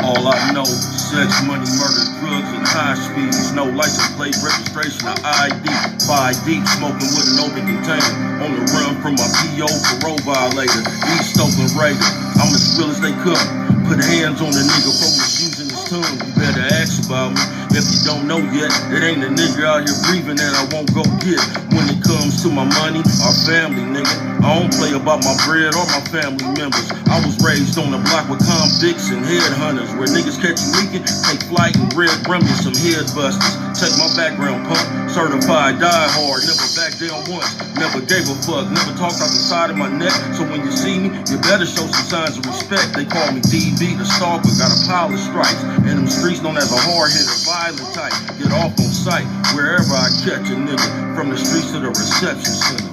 All I know, sex, money, murder, drugs, and high speeds. No license plate, registration, or ID. 5 deep, smoking with an open container. On the run from my PO, parole violator. East Oakland Raider. I'm as real as they come. Put hands on the nigga for misusing his tongue. You better ask about me. If you don't know yet, it ain't a nigga out here breathing that I won't go get. When it comes to my money, our family, nigga. I don't play about my bread or my family members. I was raised on the block with convicts and headhunters, where niggas catch you leaking, take flight and red rum you some head busters. Check my background, punk. Certified, die hard, never back down once. Never gave a fuck, never talked out the side of my neck. So when you see me, you better show some signs of respect. They call me DB, the stalker, got a pile of stripes. And them streets known as a hard-hitter, violent type. Get off on sight, wherever I catch a nigga. From the streets to the reception center.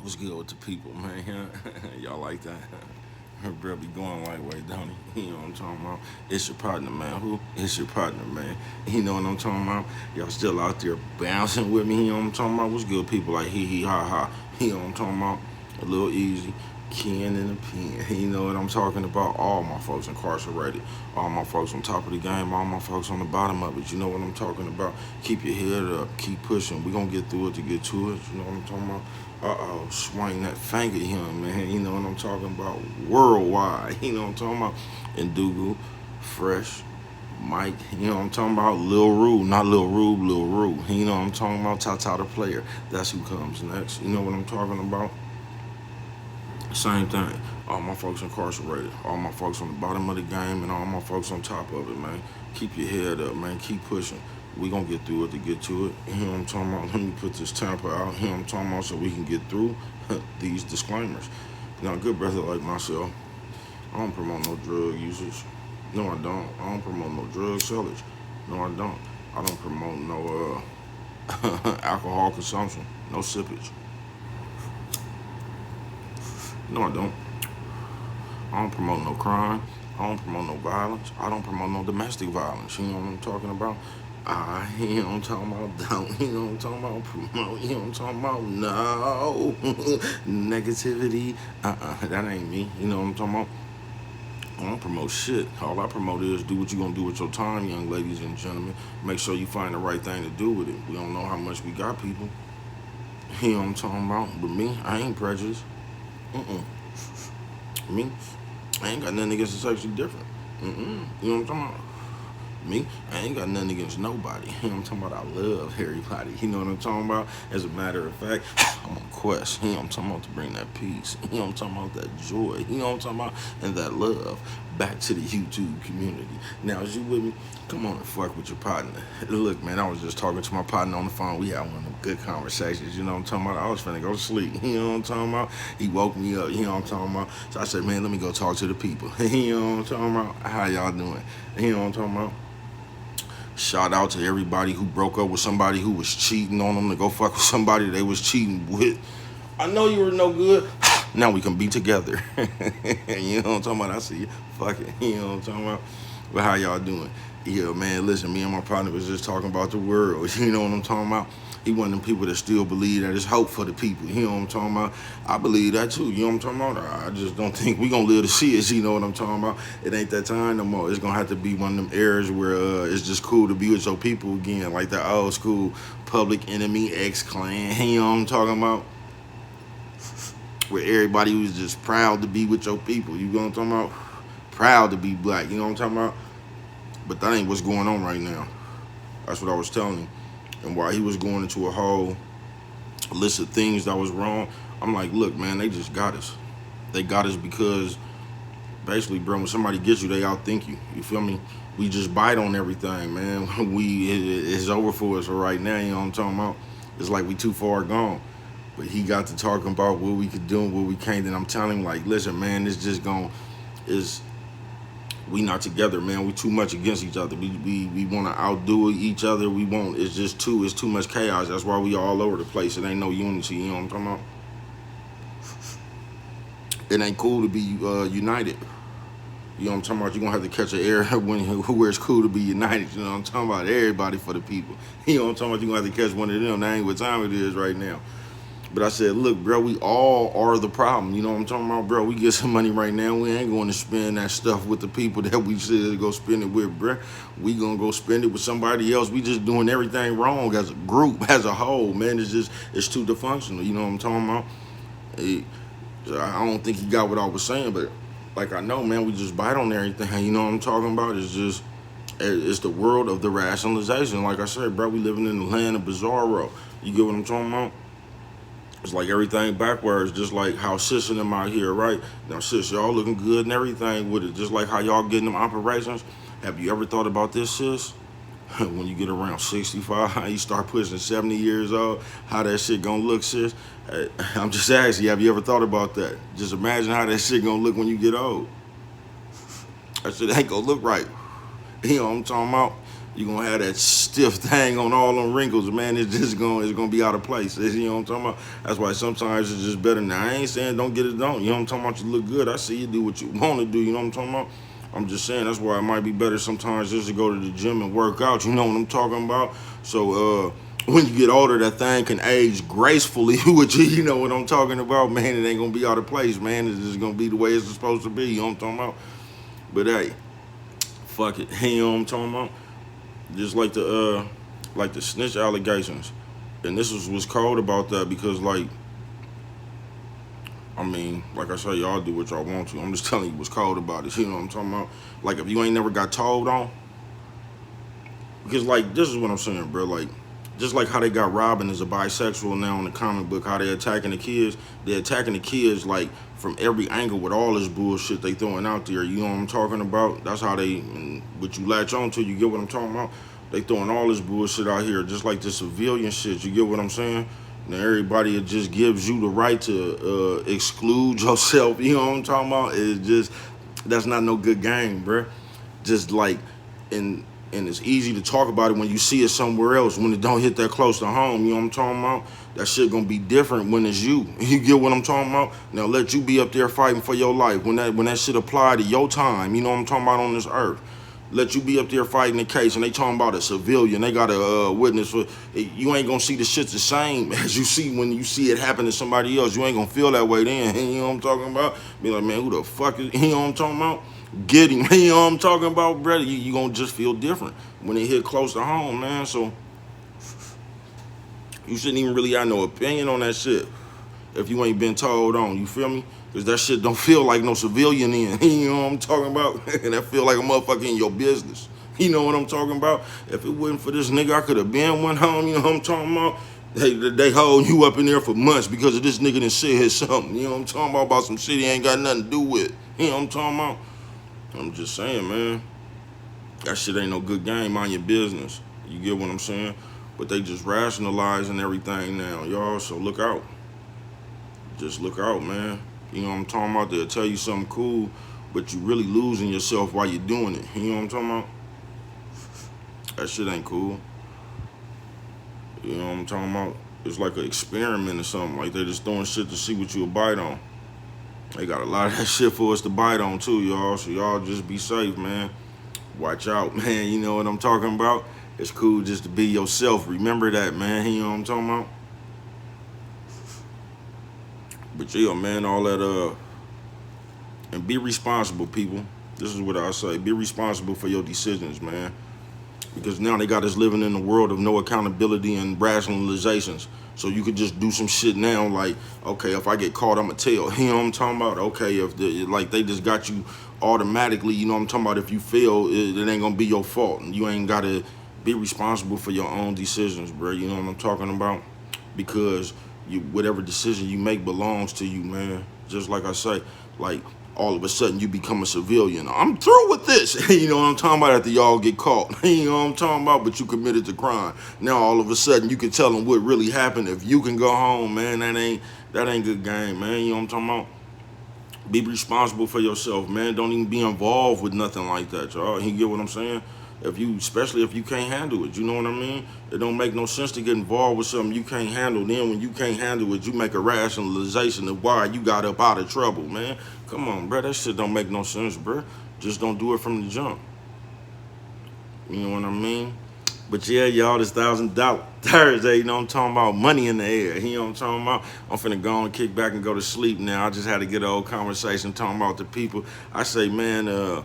What's good with the people, man? Y'all like that? Her bro be going lightweight, don't he? You know what I'm talking about? It's your partner, man. Who? It's your partner, man. You know what I'm talking about? Y'all still out there bouncing with me, you know what I'm talking about? What's good, people? Like hee ha ha. You know what I'm talking about? A little easy. Ken and a pen. You know what I'm talking about? All my folks incarcerated. All my folks on top of the game. All my folks on the bottom of it. You know what I'm talking about? Keep your head up. Keep pushing. We're going to get through it to get to it. You know what I'm talking about? Swing that finger at him, man. You know what I'm talking about? Worldwide. You know what I'm talking about? Indugu, Fresh, Mike. You know what I'm talking about? Lil Rue. Not Lil Rube, Lil Rue. You know what I'm talking about? Tata the player. That's who comes next. You know what I'm talking about? Same thing. All my folks incarcerated. All my folks on the bottom of the game and all my folks on top of it, man. Keep your head up, man. Keep pushing. We gonna get through it to get to it. You know what I'm talking about? Let me put this temper out. You know what I'm talking about? So we can get through these disclaimers. Now, a good brother like myself, I don't promote no drug users. No, I don't. I don't promote no drug sellers. No, I don't. I don't promote no alcohol consumption. No sippage. No, I don't. I don't promote no crime. I don't promote no violence. I don't promote no domestic violence. You know what I'm talking about? You know what I'm talking about? Don't. You know what I'm talking about? Promote. You know what I'm talking about? No. Negativity. That ain't me. You know what I'm talking about? I don't promote shit. All I promote is do what you're going to do with your time, young ladies and gentlemen. Make sure you find the right thing to do with it. We don't know how much we got, people. You know what I'm talking about? But me, I ain't prejudiced. Me, I ain't got nothing against the sexually different. You know what I'm talking about? Me, I ain't got nothing against nobody. You know what I'm talking about? I love everybody. You know what I'm talking about? As a matter of fact, I'm on quest. You know what I'm talking about? To bring that peace. You know what I'm talking about? That joy. You know what I'm talking about? And that love back to the YouTube community. Now, is you with me? Come on and fuck with your partner. Look, man, I was just talking to my partner on the phone. We had one of them good conversations. You know what I'm talking about? I was finna go to sleep. You know what I'm talking about? He woke me up. You know what I'm talking about? So I said, man, let me go talk to the people. You know what I'm talking about? How y'all doing? You know what I'm talking about? Shout out to everybody who broke up with somebody who was cheating on them to go fuck with somebody they was cheating with. I know you were no good. Now we can be together. You know what I'm talking about? I see you. Fuck it. You know what I'm talking about? But how y'all doing? Yeah, man, listen, me and my partner was just talking about the world. You know what I'm talking about? He one of them people that still believe that there's hope for the people. You know what I'm talking about? I believe that too. You know what I'm talking about? I just don't think we gonna live to see it. You know what I'm talking about? It ain't that time no more. It's gonna have to be one of them eras where it's just cool to be with your people again, like the old school Public Enemy X-Clan. You know what I'm talking about? Where everybody was just proud to be with your people. You know what I'm talking about? Proud to be black. You know what I'm talking about? But that ain't what's going on right now. That's what I was telling him. And while he was going into a whole list of things that was wrong, I'm like, look, man, they just got us. They got us because basically, bro, when somebody gets you, they outthink you. You feel me? We just bite on everything, man. It's over for us right now. You know what I'm talking about? It's like we too far gone. But he got to talking about what we could do and what we can't. And I'm telling him, like, listen, man, it's just we not together, man. We too much against each other. We want to outdo each other. We won't. It's too much chaos. That's why we all over the place. It ain't no unity. You know what I'm talking about? It ain't cool to be united. You know what I'm talking about? You're going to have to catch an air where it's cool to be united. You know what I'm talking about? Everybody for the people. You know what I'm talking about? You're going to have to catch one of them. That ain't what time it is right now. But I said, look, bro, we all are the problem. You know what I'm talking about, bro? We get some money right now. We ain't going to spend that stuff with the people that we said to go spend it with, bro. We gonna go spend it with somebody else. We just doing everything wrong as a group, as a whole, man. It's too dysfunctional. You know what I'm talking about? I don't think he got what I was saying, but like I know, man, we just bite on everything. You know what I'm talking about? It's the world of the rationalization. Like I said, bro, we living in the land of bizarro. You get what I'm talking about? It's like everything backwards, just like how sis and them out here, right? Now, sis, y'all looking good and everything with it, just like how y'all getting them operations. Have you ever thought about this, sis? When you get around 65, you start pushing 70 years old, how that shit gonna look, sis? I'm just asking you, have you ever thought about that? Just imagine how that shit gonna look when you get old. That shit ain't gonna look right. You know what I'm talking about? You're gonna have that stiff thing on all them wrinkles, man. It's gonna be out of place. You know what I'm talking about? That's why sometimes it's just better. Now I ain't saying don't get it done. You know what I'm talking about? You look good. I see you do what you want to do. You know what I'm talking about? I'm just saying that's why it might be better sometimes just to go to the gym and work out. You know what I'm talking about? So when you get older, that thing can age gracefully with you. You know what I'm talking about, man? It ain't gonna be out of place, man. It's just gonna be the way it's supposed to be. You know what I'm talking about? But hey, fuck it. You know what I'm talking about? Just like the snitch allegations. And this was what's cold about that because like I mean, like I say, y'all do what y'all want to. I'm just telling you what's cold about it. You know what I'm talking about? Like if you ain't never got told on, because like this is what I'm saying, bro. Like just like how they got Robin as a bisexual now in the comic book, how they attacking the kids, they're attacking the kids like from every angle with all this bullshit they throwing out there. You know what I'm talking about? That's how they, and what you latch on to, you get what I'm talking about? They throwing all this bullshit out here, just like the civilian shit. You get what I'm saying? Now everybody, it just gives you the right to exclude yourself. You know what I'm talking about? It's just, that's not no good game, bruh. Just like, and it's easy to talk about it when you see it somewhere else, when it don't hit that close to home. You know what I'm talking about? That shit gonna be different when it's you. You get what I'm talking about? Now let you be up there fighting for your life. When that shit apply to your time, you know what I'm talking about, on this earth. Let you be up there fighting the case, and they talking about a civilian. They got a witness for. You ain't gonna see the shit the same as you see when you see it happen to somebody else. You ain't gonna feel that way then. You know what I'm talking about? Be like, man, who the fuck is? You know what I'm talking about? Get him. You know what I'm talking about, brother? You gonna just feel different when it hit close to home, man. So you shouldn't even really have no opinion on that shit if you ain't been told on. You feel me? Because that shit don't feel like no civilian in. You know what I'm talking about? And that feel like a motherfucker in your business. You know what I'm talking about? If it wasn't for this nigga, I could have been one home. You know what I'm talking about? They hold you up in there for months because of this nigga done said something. You know what I'm talking about some shit he ain't got nothing to do with. You know what I'm talking about? I'm just saying, man. That shit ain't no good game. Mind your business. You get what I'm saying? But they just rationalizing everything now, y'all. So look out. Just look out, man. You know what I'm talking about? They'll tell you something cool, but you really losing yourself while you're doing it. You know what I'm talking about? That shit ain't cool. You know what I'm talking about? It's like an experiment or something. Like they just throwing shit to see what you'll bite on. They got a lot of that shit for us to bite on too, y'all. So y'all just be safe, man. Watch out, man. You know what I'm talking about? It's cool just to be yourself. Remember that, man. You know what I'm talking about? But yeah, man, all that, and be responsible, people. This is what I say. Be responsible for your decisions, man. Because now they got us living in a world of no accountability and rationalizations. So you could just do some shit now like, okay, if I get caught, I'ma tell. You know what I'm talking about? Okay, if they just got you automatically, you know what I'm talking about? If you fail, it ain't gonna be your fault. And you ain't gotta be responsible for your own decisions, bro. You know what I'm talking about? Because whatever decision you make belongs to you, man. Just like I say, like all of a sudden you become a civilian. I'm through with this. You know what I'm talking about? After y'all get caught. You know what I'm talking about? But you committed the crime. Now all of a sudden you can tell them what really happened. If you can go home, man, that ain't good game, man. You know what I'm talking about? Be responsible for yourself, man. Don't even be involved with nothing like that, y'all. You get what I'm saying? Especially if you can't handle it, you know what I mean? It don't make no sense to get involved with something you can't handle. Then when you can't handle it, you make a rationalization of why you got up out of trouble, man. Come on, bro. That shit don't make no sense, bro. Just don't do it from the jump. You know what I mean? But yeah, y'all, this $1,000 Thursday, you know what I'm talking about? Money in the air. You know what I'm talking about? I'm finna go and kick back and go to sleep now. I just had to get an old conversation talking about the people. I say, man,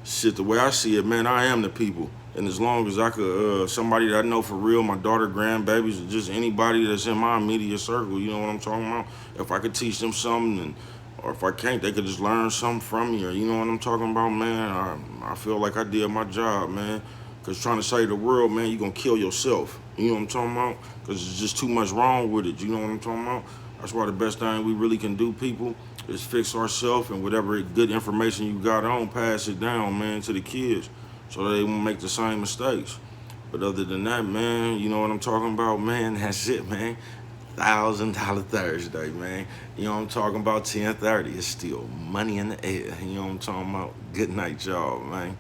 shit, the way I see it, man, I am the people. And as long as I could, somebody that I know for real, my daughter, grandbabies, or just anybody that's in my immediate circle, you know what I'm talking about? If I could teach them something, or if I can't, they could just learn something from me, or you know what I'm talking about, man? I feel like I did my job, man. Because trying to save the world, man, you're going to kill yourself. You know what I'm talking about? Because there's just too much wrong with it. You know what I'm talking about? That's why the best thing we really can do, people, is fix ourselves, and whatever good information you got on, pass it down, man, to the kids so they won't make the same mistakes. But other than that, man, you know what I'm talking about, man? That's it, man. $1,000 Thursday, man. You know what I'm talking about? 10:30. It's still money in the air. You know what I'm talking about? Good night, y'all, man.